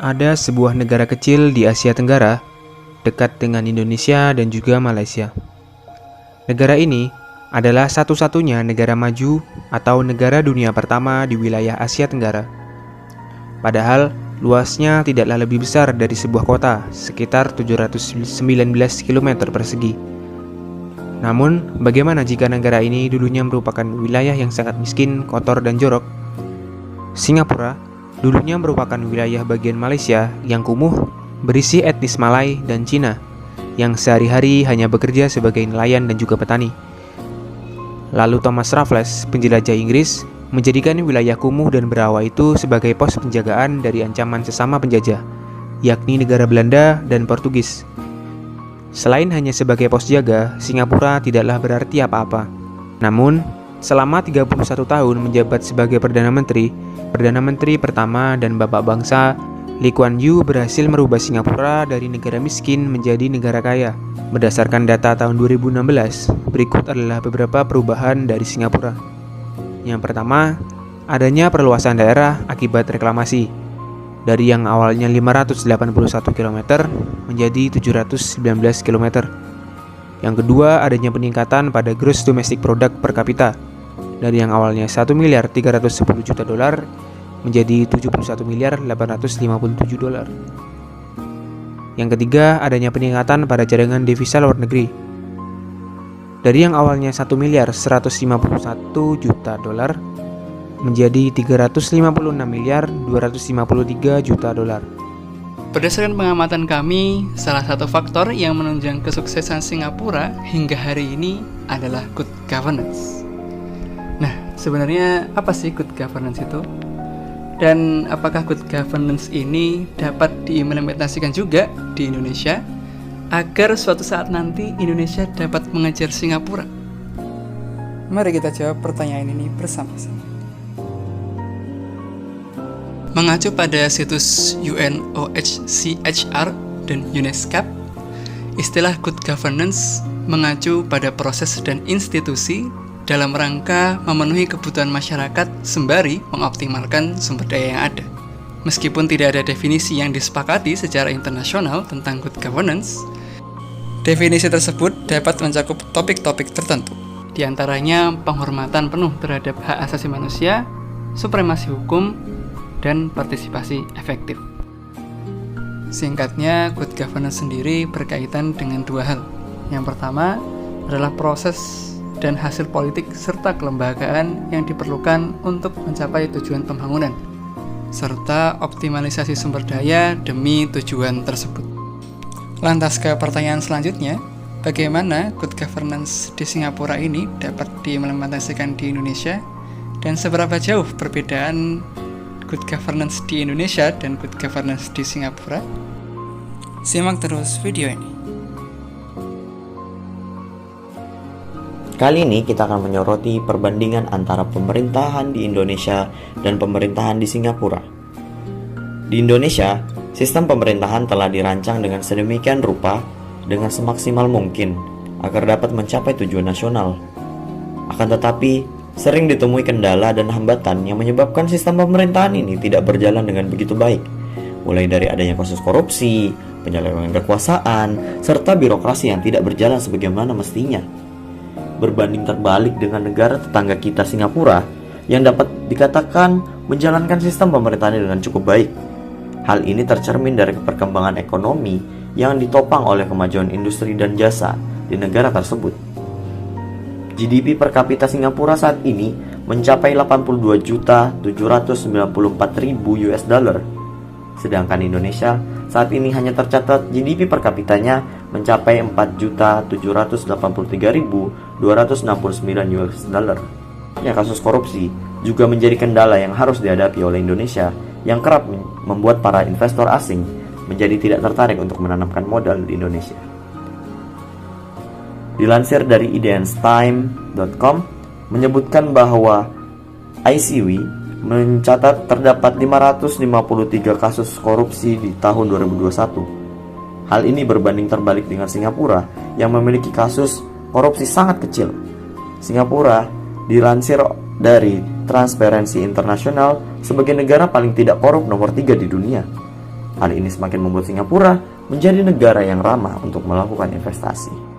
Ada sebuah negara kecil di Asia Tenggara, dekat dengan Indonesia dan juga Malaysia. Negara ini adalah satu-satunya negara maju atau negara dunia pertama di wilayah Asia Tenggara. Padahal, luasnya tidaklah lebih besar dari sebuah kota, sekitar 719 km persegi. Namun, bagaimana jika negara ini dulunya merupakan wilayah yang sangat miskin, kotor, dan jorok? Singapura dulunya merupakan wilayah bagian Malaysia yang kumuh, berisi etnis Malay dan Cina, yang sehari-hari hanya bekerja sebagai nelayan dan juga petani. Lalu Thomas Raffles, penjelajah Inggris, menjadikan wilayah kumuh dan berawa itu sebagai pos penjagaan dari ancaman sesama penjajah, yakni negara Belanda dan Portugis. Selain hanya sebagai pos jaga, Singapura tidaklah berarti apa-apa. Namun, selama 31 tahun menjabat sebagai Perdana Menteri pertama dan Bapak Bangsa, Lee Kuan Yew berhasil merubah Singapura dari negara miskin menjadi negara kaya. Berdasarkan data tahun 2016, berikut adalah beberapa perubahan dari Singapura. Yang pertama, adanya perluasan daerah akibat reklamasi. Dari yang awalnya 581 km menjadi 719 km. Yang kedua, adanya peningkatan pada gross domestic product per kapita. Dari yang awalnya 1 miliar 310 juta dolar menjadi 71 miliar 857 dolar. Yang ketiga, adanya peningkatan pada cadangan devisa luar negeri. Dari yang awalnya 1 miliar 151 juta dolar menjadi 356 miliar 253 juta dolar. Berdasarkan pengamatan kami, salah satu faktor yang menunjang kesuksesan Singapura hingga hari ini adalah good governance. Nah, sebenarnya apa sih good governance itu? Dan apakah good governance ini dapat diimplementasikan juga di Indonesia agar suatu saat nanti Indonesia dapat mengejar Singapura? Mari kita jawab pertanyaan ini bersama-sama. Mengacu pada situs UNOHCHR dan UNESCO, istilah good governance mengacu pada proses dan institusi dalam rangka memenuhi kebutuhan masyarakat sembari mengoptimalkan sumber daya yang ada. Meskipun tidak ada definisi yang disepakati secara internasional tentang good governance, definisi tersebut dapat mencakup topik-topik tertentu. Di antaranya penghormatan penuh terhadap hak asasi manusia, supremasi hukum, dan partisipasi efektif. Singkatnya, good governance sendiri berkaitan dengan dua hal. Yang pertama adalah proses dan hasil politik serta kelembagaan yang diperlukan untuk mencapai tujuan pembangunan, serta optimalisasi sumber daya demi tujuan tersebut. Lantas ke pertanyaan selanjutnya, bagaimana good governance di Singapura ini dapat diimplementasikan di Indonesia, dan seberapa jauh perbedaan good governance di Indonesia dan good governance di Singapura? Simak terus video ini. Kali ini kita akan menyoroti perbandingan antara pemerintahan di Indonesia dan pemerintahan di Singapura. Di Indonesia, sistem pemerintahan telah dirancang dengan sedemikian rupa dengan semaksimal mungkin agar dapat mencapai tujuan nasional. Akan tetapi, sering ditemui kendala dan hambatan yang menyebabkan sistem pemerintahan ini tidak berjalan dengan begitu baik, mulai dari adanya kasus korupsi, penyelewengan kekuasaan, serta birokrasi yang tidak berjalan sebagaimana mestinya. Berbanding terbalik dengan negara tetangga kita Singapura, yang dapat dikatakan menjalankan sistem pemerintahan dengan cukup baik. Hal ini tercermin dari perkembangan ekonomi yang ditopang oleh kemajuan industri dan jasa di negara tersebut. GDP per kapita Singapura saat ini mencapai 82.794.000 US dollar. Sedangkan Indonesia saat ini hanya tercatat GDP per kapitanya mencapai 4.783.269 US dollar. Ya, kasus korupsi juga menjadi kendala yang harus dihadapi oleh Indonesia yang kerap membuat para investor asing menjadi tidak tertarik untuk menanamkan modal di Indonesia. Dilansir dari ideanstime.com menyebutkan bahwa ICW mencatat terdapat 553 kasus korupsi di tahun 2021. Hal ini berbanding terbalik dengan Singapura yang memiliki kasus korupsi sangat kecil. Singapura dilansir dari Transparency International sebagai negara paling tidak korup nomor 3 di dunia. Hal ini semakin membuat Singapura menjadi negara yang ramah untuk melakukan investasi.